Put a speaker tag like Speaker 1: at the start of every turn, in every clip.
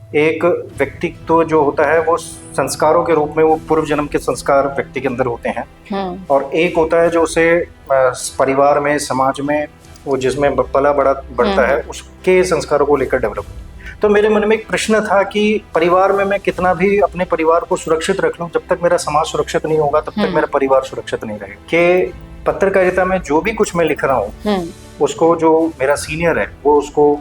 Speaker 1: एक व्यक्तित्व जो होता है वो संस्कारों के रूप में वो पूर्व जन्म के संस्कार व्यक्ति के अंदर होते हैं, और एक होता है जो उसे परिवार में, समाज में, वो जिसमें पला बड़ा बढ़ता है उसके संस्कारों को लेकर डेवलप। तो मेरे मन में एक प्रश्न था कि परिवार में मैं कितना भी अपने परिवार को सुरक्षित रख लूं, जब तक मेरा समाज सुरक्षित नहीं होगा तब तक मेरा परिवार सुरक्षित नहीं रहेगा। कि पत्रकारिता में जो भी कुछ मैं लिख रहा हूँ उसको जो मेरा सीनियर है वो उसको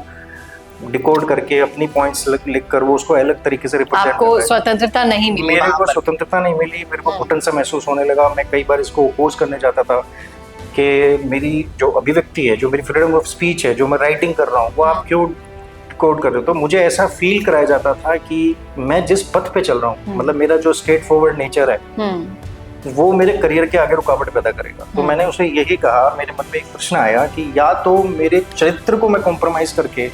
Speaker 1: डिकोड करके अपनी पॉइंट्स लिख कर वो उसको अलग तरीके से रिप्रेजेंट कर रहा है।
Speaker 2: आपको स्वतंत्रता नहीं मिली?
Speaker 1: मेरे को स्वतंत्रता नहीं मिली, मेरे को घुटन सा महसूस होने लगा। मैं कई बार इसको अपोज करने जाता था कि मेरी जो अभिव्यक्ति है, जो मेरी फ्रीडम ऑफ स्पीच है, जो मैं राइटिंग कर रहा हूँ, वो आप क्यों कोड कर रहे हो? तो मुझे ऐसा फील कराया जाता था कि मैं जिस पथ पे चल रहा हूँ, मतलब मेरा जो स्ट्रेट फॉरवर्ड नेचर है वो मेरे करियर के आगे रुकावट पैदा करेगा। तो मैंने उसे यही कहा, मेरे मन में एक प्रश्न आया कि या तो मेरे चरित्र को मैं कॉम्प्रोमाइज करके,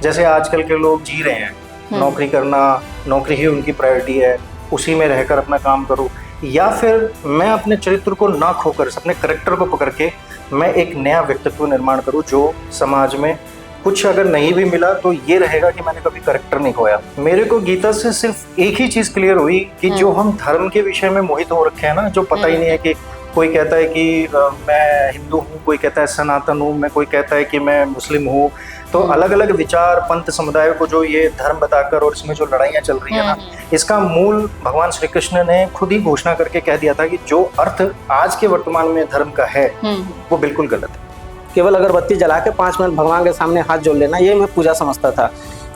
Speaker 1: जैसे आजकल के लोग जी रहे हैं, नौकरी करना, नौकरी ही उनकी प्रायोरिटी है, उसी में रहकर अपना काम करूं, या फिर मैं अपने चरित्र को ना खोकर अपने करेक्टर को पकड़ के मैं एक नया व्यक्तित्व निर्माण करूं जो समाज में कुछ अगर नहीं भी मिला तो ये रहेगा कि मैंने कभी करेक्टर नहीं खोया। मेरे को गीता से सिर्फ एक ही चीज क्लियर हुई कि जो हम धर्म के विषय में मोहित हो रखे हैं ना, जो पता ही नहीं है कि कोई कहता है कि मैं हिंदू हूँ, कोई कहता है सनातन हूँ, मैं कोई कहता है कि मैं मुस्लिम हूँ। तो अलग अलग विचार पंथ समुदाय को जो ये धर्म बताकर और इसमें जो लड़ाइयाँ चल रही है ना, इसका मूल भगवान श्री कृष्ण ने खुद ही घोषणा करके कह दिया था कि जो अर्थ आज के वर्तमान में धर्म का है वो बिल्कुल गलत है।
Speaker 3: केवल अगरबत्ती जला के 5 मिनट भगवान के सामने हाथ जोड़ लेना, ये मैं पूजा समझता था।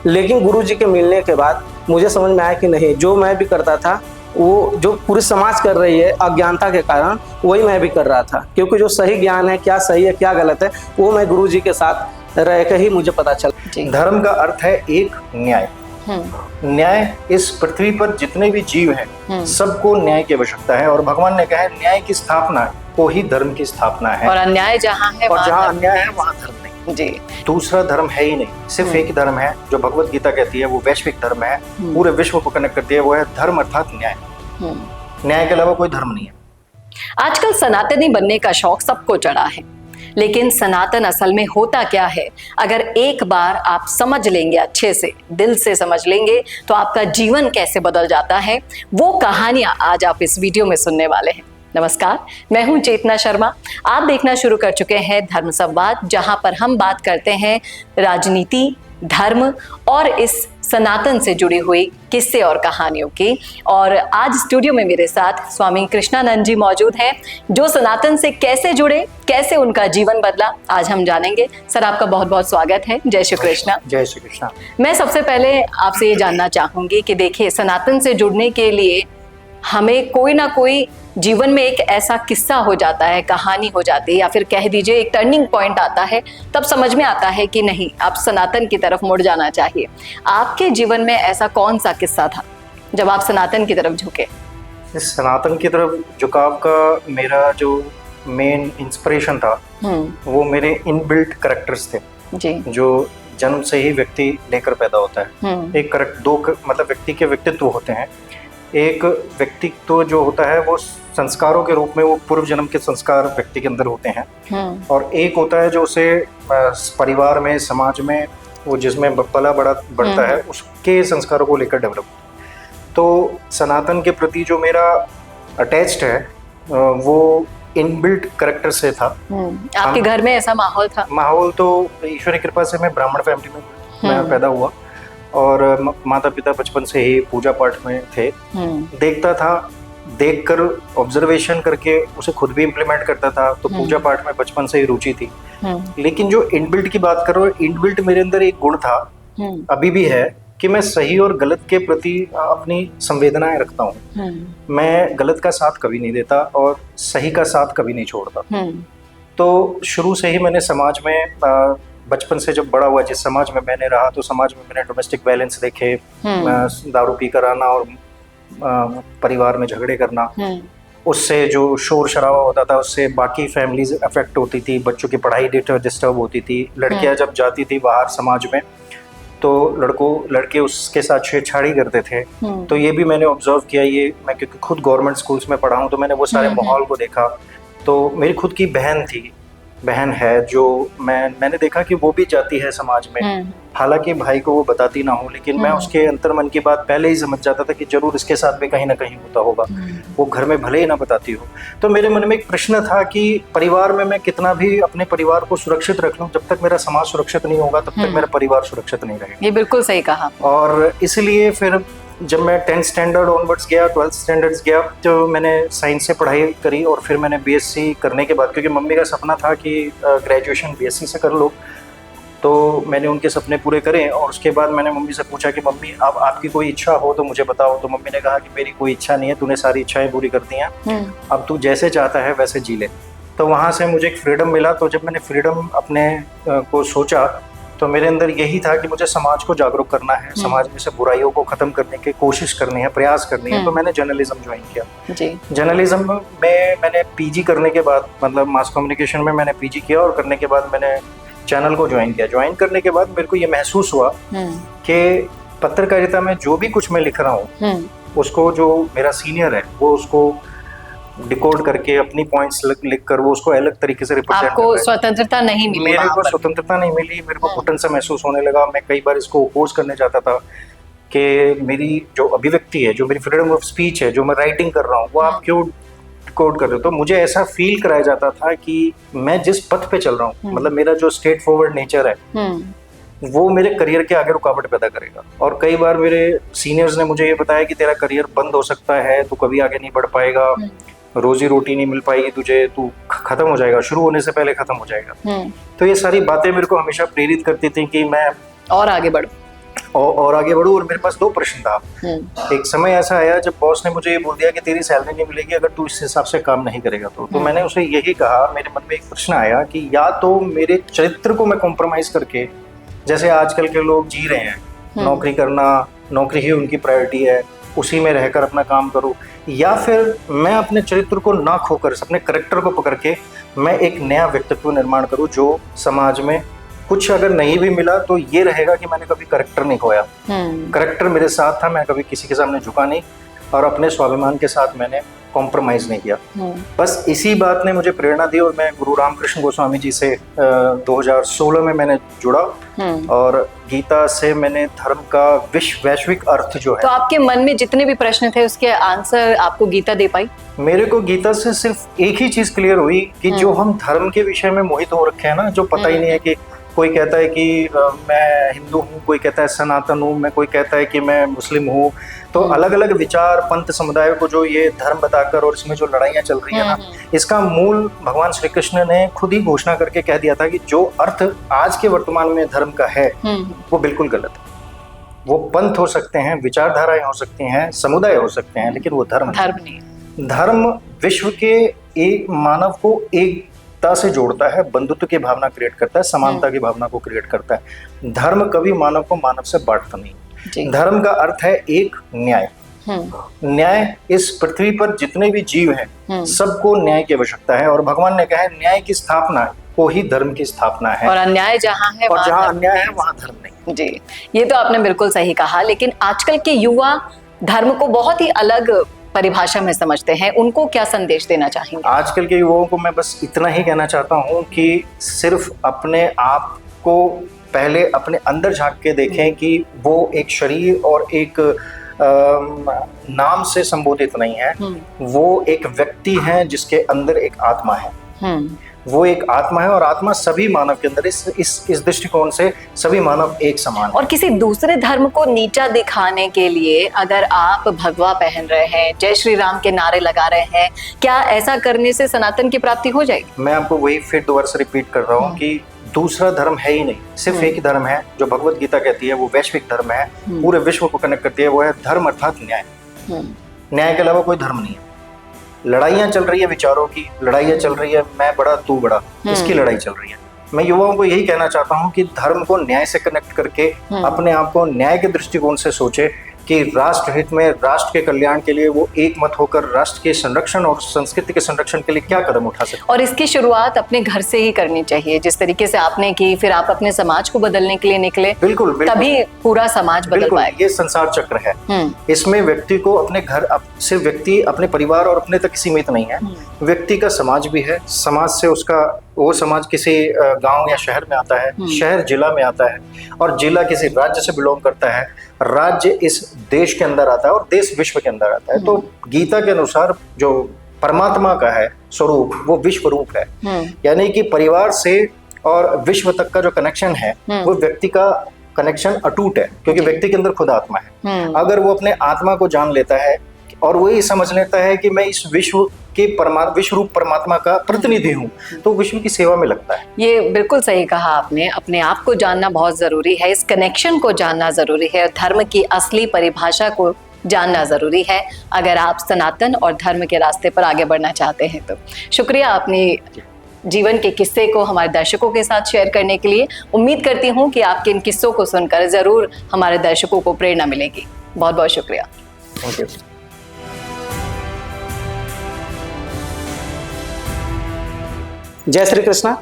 Speaker 3: लेकिन गुरु जी के मिलने के बाद मुझे समझ में आया कि नहीं, जो मैं भी करता था वो जो पूरे समाज कर रही है अज्ञानता के कारण, वही मैं भी कर रहा था। क्योंकि जो सही ज्ञान है, क्या सही है क्या गलत है, वो मैं गुरु जी के साथ रहकर ही मुझे पता चला।
Speaker 1: धर्म का अर्थ है एक न्याय। न्याय, इस पृथ्वी पर जितने भी जीव हैं सबको न्याय की आवश्यकता है, और भगवान ने कहा है न्याय की स्थापना को ही धर्म की स्थापना है,
Speaker 2: और अन्याय जहाँ है,
Speaker 1: और जहाँ अन्याय है वहाँ धर्म नहीं।
Speaker 2: जी,
Speaker 1: दूसरा धर्म है ही नहीं, सिर्फ एक ही धर्म है जो भगवत गीता कहती है, वो वैश्विक धर्म है, पूरे विश्व को कनेक्ट करती है, वो है धर्म अर्थात न्याय। न्याय के अलावा कोई धर्म नहीं है।
Speaker 2: आजकल सनातनी बनने का शौक सबको चढ़ा है, लेकिन सनातन असल में होता क्या है, अगर एक बार आप समझ लेंगे, अच्छे से दिल से समझ लेंगे, तो आपका जीवन कैसे बदल जाता है, वो कहानियां आज आप इस वीडियो में सुनने वाले हैं। नमस्कार, मैं हूं चेतना शर्मा। आप देखना शुरू कर चुके हैं धर्म संवाद, जहां पर हम बात करते हैं राजनीति, धर्म और इस सनातन से जुड़ी हुई किस्से और कहानियों की। और आज स्टूडियो में मेरे साथ स्वामी कृष्णानंद जी मौजूद हैं, जो सनातन से कैसे जुड़े, कैसे उनका जीवन बदला, आज हम जानेंगे। सर, आपका बहुत बहुत स्वागत है। जय श्री कृष्णा।
Speaker 1: जय श्री कृष्णा।
Speaker 2: मैं सबसे पहले आपसे ये जानना चाहूंगी कि देखिए, सनातन से जुड़ने के लिए हमें कोई ना कोई जीवन में एक ऐसा किस्सा हो जाता है, कहानी हो जाती है, या फिर कह दीजिए एक टर्निंग पॉइंट आता है, तब समझ में आता है कि नहीं, आप सनातन की तरफ मुड़ जाना चाहिए। आपके जीवन में ऐसा कौन सा किस्सा था जब आप सनातन की तरफ झुके?
Speaker 1: इस सनातन की तरफ झुकाव का मेरा जो मेन इंस्पिरेशन था वो मेरे इनबिल्ट कैरेक्टर्स थे
Speaker 2: जी,
Speaker 1: जो जन्म से ही व्यक्ति लेकर पैदा होता है। एक मतलब व्यक्ति के व्यक्तित्व होते हैं। एक व्यक्तित्व जो होता है वो संस्कारों के रूप में वो पूर्व जन्म के संस्कार व्यक्ति के अंदर होते हैं, और एक होता है जो उसे परिवार में, समाज में, वो जिसमें पला बड़ा बढ़ता है उसके संस्कारों को लेकर डेवलप। तो सनातन के प्रति जो मेरा अटैच्ड है वो इनबिल्ट कैरेक्टर से था।
Speaker 2: आपके घर में ऐसा माहौल था?
Speaker 1: माहौल तो ईश्वर की कृपा से मैं ब्राह्मण फैमिली में मैं पैदा हुआ, और माता पिता बचपन से ही पूजा पाठ में थे। देखता था, देखकर ऑब्जर्वेशन करके उसे खुद भी इम्प्लीमेंट करता था, तो पूजा पाठ में बचपन से ही रुचि थी। लेकिन जो इनबिल्ट की बात करो, इनबिल्ट मेरे अंदर एक गुण था, अभी भी है, कि मैं सही और गलत के प्रति अपनी संवेदनाएं रखता हूँ। मैं गलत का साथ कभी नहीं देता और सही का साथ कभी नहीं छोड़ता। तो शुरू से ही मैंने समाज में, बचपन से जब बड़ा हुआ, जिस समाज में मैंने रहा, तो समाज में मैंने डोमेस्टिक वायलेंस देखे, दारू पी कर आना और परिवार में झगड़े करना, उससे जो शोर शराबा होता था उससे बाकी फैमिलीज अफेक्ट होती थी, बच्चों की पढ़ाई डिस्टर्ब होती थी। लड़कियां जब जाती थी बाहर समाज में तो लड़के उसके साथ छेड़छाड़ी करते थे। तो ये भी मैंने ऑब्जर्व किया, ये मैं क्योंकि खुद गवर्नमेंट स्कूल्स में पढ़ा हूँ, तो मैंने वो सारे माहौल को देखा। तो मेरी खुद की बहन थी बहन है जो मैंने देखा कि वो भी जाती है समाज में, हालांकि भाई को वो बताती ना हो, लेकिन मैं उसके अंतर्मन की बात पहले ही समझ जाता था कि जरूर इसके साथ भी कहीं ना कहीं होता होगा, वो घर में भले ही ना बताती हो। तो मेरे मन में एक प्रश्न था कि परिवार में मैं कितना भी अपने परिवार को सुरक्षित रख लूं, जब तक मेरा समाज सुरक्षित नहीं होगा तब तक मेरा परिवार सुरक्षित नहीं रहेगा।
Speaker 2: ये बिल्कुल सही कहा।
Speaker 1: और इसलिए फिर जब मैं 10th स्टैंडर्ड ऑनवर्ड्स गया, 12th स्टैंडर्ड्स गया, तो मैंने साइंस से पढ़ाई करी और फिर मैंने बीएससी करने के बाद, क्योंकि मम्मी का सपना था कि ग्रेजुएशन बीएससी से कर लो, तो मैंने उनके सपने पूरे करे। और उसके बाद मैंने मम्मी से पूछा कि मम्मी अब आपकी कोई इच्छा हो तो मुझे बताओ। तो मम्मी ने कहा कि मेरी कोई इच्छा नहीं है, तूने सारी इच्छाएं पूरी कर दी हैं, अब तू जैसे चाहता है वैसे जी ले। तो वहाँ से मुझे एक फ्रीडम मिला। तो जब मैंने फ्रीडम अपने को सोचा तो मेरे अंदर यही था कि मुझे समाज को जागरूक करना है, समाज में से बुराइयों को खत्म करने की कोशिश करनी है, प्रयास करनी है। तो मैंने जर्नलिज्म ज्वाइन किया जी। जर्नलिज्म में मैंने पीजी करने के बाद, मतलब मास कम्युनिकेशन में मैंने पीजी किया और करने के बाद मैंने चैनल को ज्वाइन किया। ज्वाइन करने के बाद मेरे को ये महसूस हुआ कि पत्रकारिता में जो भी कुछ मैं लिख रहा हूँ उसको जो मेरा सीनियर है वो उसको डिकोड करके अपनी पॉइंट्स लिख कर वो उसको अलग तरीके से रिप्रेजेंट कर रहा है।
Speaker 2: आपको स्वतंत्रता नहीं मिली?
Speaker 1: मेरे को स्वतंत्रता नहीं मिली, मेरे को घुटन सा महसूस होने लगा। मैं कई बार इसको अपोज करने जाता था कि मेरी जो अभिव्यक्ति है, जो मेरी फ्रीडम ऑफ स्पीच है, जो मैं राइटिंग कर रहा हूँ, वो आप क्यों कोड कर रहे हो। तो मुझे ऐसा फील कराया जाता था कि मैं जिस पथ पे चल रहा हूँ, मतलब मेरा जो स्ट्रेट फॉरवर्ड नेचर है वो मेरे करियर के आगे रुकावट पैदा करेगा। और कई बार मेरे सीनियर्स ने मुझे ये बताया कि तेरा करियर बंद हो सकता है, तू कभी आगे नहीं बढ़ पाएगा, रोजी रोटी नहीं मिल पाएगी तुझे, तू खत्म हो जाएगा, शुरू होने से पहले खत्म हो जाएगा। तो ये सारी बातें मेरे को हमेशा प्रेरित करती थी कि मैं और आगे बढ़ूं और आगे बढ़ूं। और मेरे पास दो प्रश्न था। एक समय ऐसा आया जब बॉस ने मुझे ये बोल दिया कि तेरी सैलरी नहीं मिलेगी अगर तू इस हिसाब से काम नहीं करेगा। तो मैंने उसे यही कहा, मेरे मन में एक प्रश्न आया कि या तो मेरे चरित्र को मैं कॉम्प्रोमाइज करके, जैसे आजकल के लोग जी रहे हैं, नौकरी करना, नौकरी ही उनकी प्रायोरिटी है, उसी में रहकर अपना काम करूं, या फिर मैं अपने चरित्र को ना खोकर अपने करेक्टर को पकड़ के मैं एक नया व्यक्तित्व निर्माण करूं जो समाज में कुछ अगर नहीं भी मिला तो ये रहेगा कि मैंने कभी करेक्टर नहीं खोया। करेक्टर मेरे साथ था, मैं कभी किसी के सामने झुका नहीं और अपने स्वाभिमान के साथ मैंने कॉम्प्रोमाइज नहीं किया। बस इसी बात ने मुझे प्रेरणा दी और मैं गुरु रामकृष्ण गोस्वामी जी से 2016 में मैंने जुड़ा और गीता से मैंने धर्म का वैश्विक अर्थ जो है।
Speaker 2: तो आपके मन में जितने भी प्रश्न थे उसके आंसर आपको गीता दे पाई?
Speaker 1: मेरे को गीता से सिर्फ एक ही चीज क्लियर हुई कि जो हम धर्म के विषय में मोहित हो रखे हैं ना, जो पता ही नहीं है कि कोई कहता है कि मैं हिंदू हूँ, कोई कहता है सनातन हूँ, मैं कोई कहता है कि मैं मुस्लिम हूँ। तो अलग अलग विचार पंथ समुदाय को जो ये धर्म बताकर और इसमें जो लड़ाइयाँ चल रही है ना, इसका मूल भगवान श्री कृष्ण ने खुद ही घोषणा करके कह दिया था कि जो अर्थ आज के वर्तमान में धर्म का है वो बिल्कुल गलत है। वो पंथ हो सकते हैं, विचारधाराएं हो सकती हैं, समुदाय हो सकते हैं, लेकिन वो धर्म नहीं। धर्म विश्व के एक मानव को एकता से जोड़ता है, बंधुत्व की भावना क्रिएट करता है, समानता की भावना को क्रिएट करता है। धर्म कभी मानव को मानव से बांटता नहीं। धर्म का अर्थ है एक न्याय। न्याय, इस पृथ्वी पर जितने भी जीव हैं सबको न्याय की आवश्यकता है और भगवान ने कहा है न्याय की स्थापना को ही धर्म की स्थापना है।
Speaker 2: और अन्याय जहाँ है
Speaker 1: और जहाँ अन्याय है वहाँ धर्म नहीं।
Speaker 2: जी, ये तो आपने बिल्कुल सही कहा। लेकिन आजकल के युवा धर्म को बहुत ही अलग परिभाषा में समझते हैं, उनको क्या संदेश देना चाहेंगे?
Speaker 1: आजकल के युवाओं को मैं बस इतना ही कहना चाहता हूँ कि सिर्फ अपने आप को पहले अपने अंदर झांक के देखें कि वो एक शरीर और एक नाम से संबोधित नहीं है, वो एक व्यक्ति है जिसके अंदर एक आत्मा है। वो एक आत्मा है और आत्मा सभी मानव के अंदर, इस दृष्टिकोण से सभी मानव एक समान है।
Speaker 2: और किसी दूसरे धर्म को नीचा दिखाने के लिए अगर आप भगवा पहन रहे हैं, जय श्री राम के नारे लगा रहे हैं, क्या ऐसा करने से सनातन की प्राप्ति हो जाएगी?
Speaker 1: मैं आपको वही फिर दोबारा से रिपीट कर रहा हूँ कि दूसरा धर्म है ही नहीं, सिर्फ एक ही धर्म है जो भगवत गीता कहती है, वो वैश्विक धर्म है, पूरे विश्व को कनेक्ट करती है, वो है धर्म अर्थात न्याय। न्याय के अलावा कोई धर्म नहीं है। लड़ाइयाँ चल रही है विचारों की, लड़ाइयाँ चल रही है मैं बड़ा तू बड़ा, इसकी लड़ाई चल रही है। मैं युवाओं को यही कहना चाहता हूँ कि धर्म को न्याय से कनेक्ट करके अपने आप को न्याय के दृष्टिकोण से सोचे कि राष्ट्र हित में, राष्ट्र के कल्याण के लिए वो एक मत होकर राष्ट्र के संरक्षण और संस्कृति के संरक्षण के लिए क्या कदम उठा सकते हैं।
Speaker 2: और इसकी शुरुआत अपने घर से ही करनी चाहिए, जिस तरीके से आपने की, फिर आप अपने समाज को बदलने के लिए निकले।
Speaker 1: बिल्कुल,
Speaker 2: तभी पूरा समाज बदल पाएगा।
Speaker 1: ये संसार चक्र है, इसमें व्यक्ति को अपने घर, सिर्फ व्यक्ति अपने परिवार और अपने तक सीमित नहीं है, व्यक्ति का समाज भी है, समाज से उसका वो समाज किसी गांव या शहर में आता है, शहर जिला में आता है, और जिला किसी राज्य से बिलोंग करता है, राज्य इस देश के अंदर आता है, और देश विश्व के अंदर आता है। तो गीता के अनुसार जो परमात्मा का है स्वरूप, वो विश्व रूप है। यानी कि परिवार से और विश्व तक का जो कनेक्शन है वो व्यक्ति का कनेक्शन अटूट है, क्योंकि व्यक्ति के अंदर खुद आत्मा है। अगर वो अपने आत्मा को जान लेता है और वो ये समझ लेता है कि मैं इस विश्व के विश्व रूप परमात्मा का प्रतिनिधि हूँ, तो विश्व की सेवा में लगता है।
Speaker 2: ये बिल्कुल सही कहा आपने। अपने आप को जानना बहुत जरूरी है, इस कनेक्शन को जानना जरूरी है, धर्म की असली परिभाषा को जानना जरूरी है अगर आप सनातन और धर्म के रास्ते पर आगे बढ़ना चाहते हैं। तो शुक्रिया अपनी जीवन के किस्से को हमारे दर्शकों के साथ शेयर करने के लिए। उम्मीद करती हूँ कि आपके इन किस्सों को सुनकर जरूर हमारे दर्शकों को प्रेरणा मिलेगी। बहुत बहुत शुक्रिया।
Speaker 1: Thank you.
Speaker 3: जय श्री कृष्णा।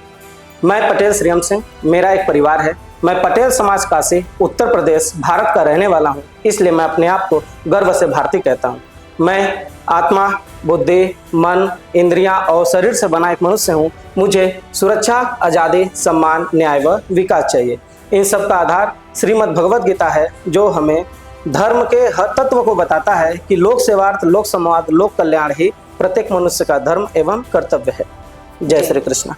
Speaker 3: मैं पटेल श्रीराम सिंह, मेरा एक परिवार है। मैं पटेल समाज काशी उत्तर प्रदेश भारत का रहने वाला हूँ, इसलिए मैं अपने आप को गर्व से भारतीय कहता हूँ। मैं आत्मा, बुद्धि, मन, इंद्रियां और शरीर से बना एक मनुष्य हूँ। मुझे सुरक्षा, आज़ादी, सम्मान, न्याय व विकास चाहिए। इन सब का आधार श्रीमद् भगवद गीता है, जो हमें धर्म के हर तत्व को बताता है कि लोक सेवार्थ, लोक संवाद, लोक कल्याण ही प्रत्येक मनुष्य का धर्म एवं कर्तव्य है। जय श्री कृष्ण।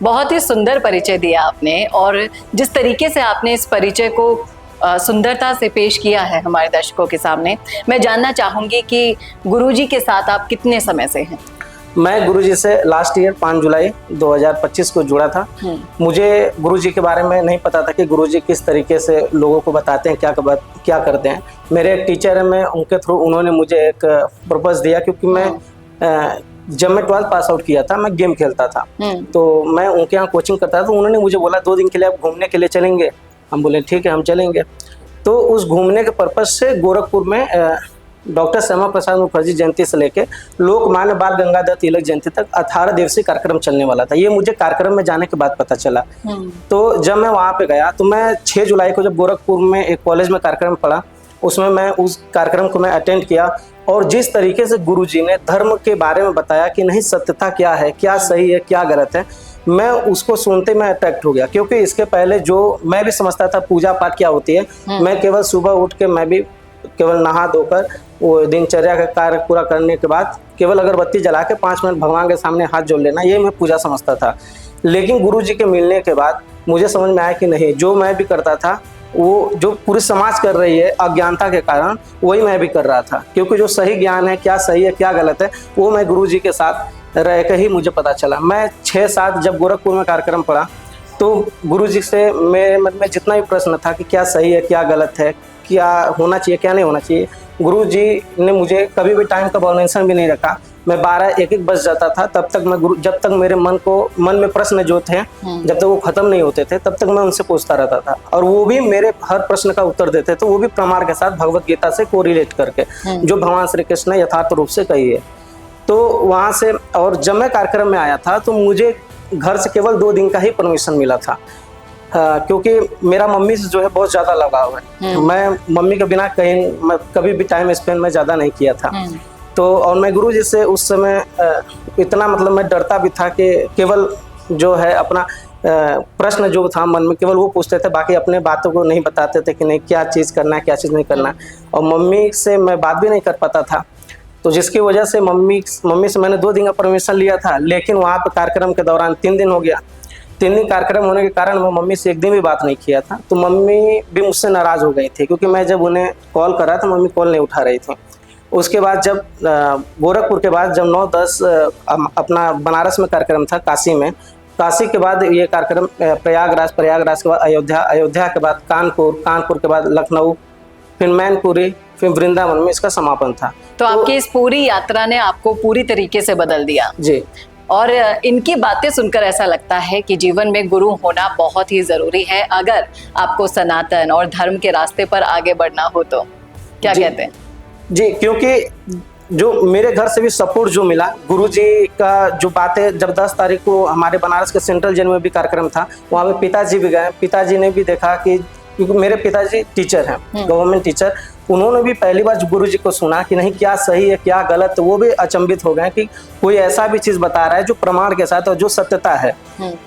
Speaker 2: बहुत ही सुंदर परिचय दिया आपने, और जिस तरीके से आपने इस परिचय को सुंदरता से पेश किया है हमारे दर्शकों के सामने, मैं जानना चाहूंगी कि गुरुजी के साथ आप कितने समय से हैं?
Speaker 3: मैं गुरुजी से लास्ट ईयर 5 जुलाई 2025 को जुड़ा था। मुझे गुरुजी के बारे में नहीं पता था कि गुरुजी किस तरीके से लोगों को बताते हैं, क्या करते हैं। मेरे एक टीचर है, मैं उनके थ्रू, उन्होंने मुझे एक पर्पस दिया, क्योंकि मैं जब मैं 12th पास आउट किया था, मैं गेम खेलता था, तो मैं उनके यहाँ कोचिंग करता था। तो उन्होंने मुझे बोला 2 दिन के लिए आप घूमने के लिए चलेंगे? हम बोले ठीक है, हम चलेंगे। तो उस घूमने के पर्पज से गोरखपुर में डॉक्टर श्यामा प्रसाद मुखर्जी जयंती से लेके लोकमान्य बाल गंगाधर तिलक जयंती तक 18 दिवसीय कार्यक्रम चलने वाला था। ये मुझे कार्यक्रम में जाने के बाद पता चला। तो जब मैं वहाँ पे गया, तो मैं 6 जुलाई को जब गोरखपुर में एक कॉलेज में कार्यक्रम पढ़ा, उसमें मैं उस कार्यक्रम को मैं अटेंड किया, और जिस तरीके से गुरुजी ने धर्म के बारे में बताया कि नहीं, सत्यता क्या है, क्या सही है, क्या गलत है, मैं उसको सुनते मैं अट्रैक्ट हो गया। क्योंकि इसके पहले जो मैं भी समझता था पूजा पाठ क्या होती है, मैं केवल सुबह उठ के मैं भी केवल नहा धोकर वो दिनचर्या का कार्य पूरा करने के बाद केवल अगरबत्ती जला के 5 मिनट भगवान के सामने हाथ जोड़ लेना, ये मैं पूजा समझता था। लेकिन गुरुजी के मिलने के बाद मुझे समझ में आया कि नहीं, जो मैं भी करता था, वो जो पूरी समाज कर रही है अज्ञानता के कारण, वही मैं भी कर रहा था। क्योंकि जो सही ज्ञान है, क्या सही है क्या गलत है, वो मैं गुरुजी के साथ रह कर ही मुझे पता चला। मैं 6-7 जब गोरखपुर में कार्यक्रम पढ़ा, तो गुरुजी से मेरे मन में जितना भी प्रश्न था कि क्या सही है क्या गलत है, क्या होना चाहिए क्या नहीं होना चाहिए, गुरुजी ने मुझे कभी भी टाइम का बाउंडेशन भी नहीं रखा। मैं 12-1 बज जाता था, तब तक मैं जब तक मेरे मन में प्रश्न जो थे, जब तक वो खत्म नहीं होते थे, तब तक मैं उनसे पूछता रहता था, और वो भी मेरे हर प्रश्न का उत्तर देते, तो वो भी प्रमाण के साथ भगवत गीता से कोरिलेट करके, जो भगवान श्री कृष्ण ने यथार्थ रूप से कही है। तो वहाँ से, और जब मैं कार्यक्रम में आया था, तो मुझे घर से केवल 2 दिन का ही परमिशन मिला था, क्योंकि मेरा मम्मी से जो है बहुत ज़्यादा लगाव है। मैं मम्मी के बिना कभी भी टाइम स्पेंड मैं ज़्यादा नहीं किया था। तो और मैं गुरुजी से उस समय इतना मतलब मैं डरता भी था कि केवल जो है अपना प्रश्न जो था मन में केवल वो पूछते थे, बाकी अपने बातों को नहीं बताते थे कि नहीं क्या चीज़ करना है क्या चीज़ नहीं करना। और मम्मी से मैं बात भी नहीं कर पाता था, तो जिसकी वजह से मम्मी से मैंने 2 दिन का परमिशन लिया था। लेकिन वहाँ पे कार्यक्रम के दौरान 3 दिन हो गया। 3 दिन कार्यक्रम होने के कारण मैं मम्मी से 1 दिन भी बात नहीं किया था। तो मम्मी भी मुझसे नाराज़ हो गई थी, क्योंकि मैं जब उन्हें कॉल करा तो मम्मी कॉल नहीं उठा रही थी। उसके बाद जब गोरखपुर के बाद जब 9-10 अपना बनारस में कार्यक्रम था, काशी के बाद ये कार्यक्रम प्रयागराज के बाद अयोध्या के बाद कानपुर के बाद लखनऊ, फिर मैनपुरी, फिर वृंदावन में इसका समापन था।
Speaker 2: तो आपकी इस पूरी यात्रा ने आपको पूरी तरीके से बदल दिया
Speaker 3: जी।
Speaker 2: और इनकी बातें सुनकर ऐसा लगता है कि जीवन में गुरु होना बहुत ही जरूरी है अगर आपको सनातन और धर्म के रास्ते पर आगे बढ़ना हो। तो क्या कहते हैं
Speaker 3: जी? क्योंकि जो मेरे घर से भी सपोर्ट जो मिला, गुरुजी का जो बातें, जब 10 तारीख को हमारे बनारस के सेंट्रल जेल में भी कार्यक्रम था, वहाँ पे पिताजी भी गए। पिताजी ने भी देखा कि, क्योंकि मेरे पिताजी टीचर हैं, गवर्नमेंट टीचर, उन्होंने भी पहली बार गुरु जी को सुना कि नहीं क्या सही है क्या गलत, वो भी अचंभित हो गए कि कोई ऐसा भी चीज बता रहा है जो प्रमाण के साथ और जो सत्यता है।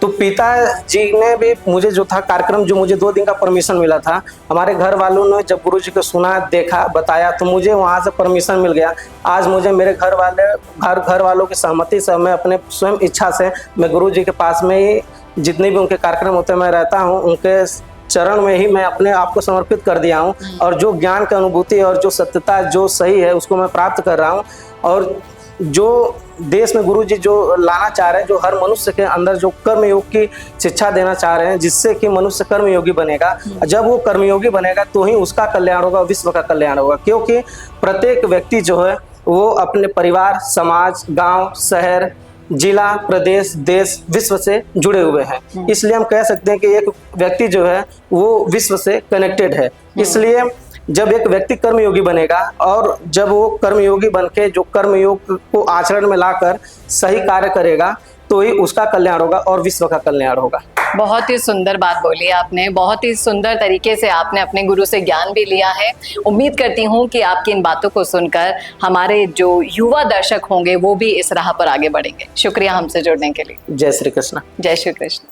Speaker 3: तो पिताजी ने भी मुझे जो था कार्यक्रम, जो मुझे 2 दिन का परमिशन मिला था, हमारे घर वालों ने जब गुरु जी को सुना, देखा, बताया, तो मुझे वहाँ से परमिशन मिल गया। आज मुझे मेरे घर वालों की सहमति से, मैं अपने स्वयं इच्छा से मैं गुरु जी के पास में ही जितने भी उनके कार्यक्रम होते हैं मैं रहता हूँ, उनके चरण में ही मैं अपने आप को समर्पित कर दिया हूँ। और जो ज्ञान की अनुभूति और जो सत्यता जो सही है उसको मैं प्राप्त कर रहा हूँ। और जो देश में गुरु जी जो लाना चाह रहे हैं, जो हर मनुष्य के अंदर जो कर्मयोग की शिक्षा देना चाह रहे हैं, जिससे कि मनुष्य कर्मयोगी बनेगा। जब वो कर्मयोगी बनेगा तो ही उसका कल्याण होगा, विश्व का कल्याण होगा। क्योंकि प्रत्येक व्यक्ति जो है वो अपने परिवार, समाज, गांव, शहर, जिला, प्रदेश, देश, विश्व से जुड़े हुए हैं। इसलिए हम कह सकते हैं कि एक व्यक्ति जो है वो विश्व से कनेक्टेड है। इसलिए जब एक व्यक्ति कर्मयोगी बनेगा और जब वो कर्मयोगी बनके जो कर्मयोग को आचरण में लाकर सही कार्य करेगा तो ही उसका कल्याण होगा और विश्व का कल्याण होगा।
Speaker 2: बहुत ही सुंदर बात बोली आपने, बहुत ही सुंदर तरीके से आपने अपने गुरु से ज्ञान भी लिया है। उम्मीद करती हूँ कि आपकी इन बातों को सुनकर हमारे जो युवा दर्शक होंगे वो भी इस राह पर आगे बढ़ेंगे। शुक्रिया हमसे जुड़ने के लिए।
Speaker 3: जय श्री कृष्ण।
Speaker 2: जय श्री कृष्ण।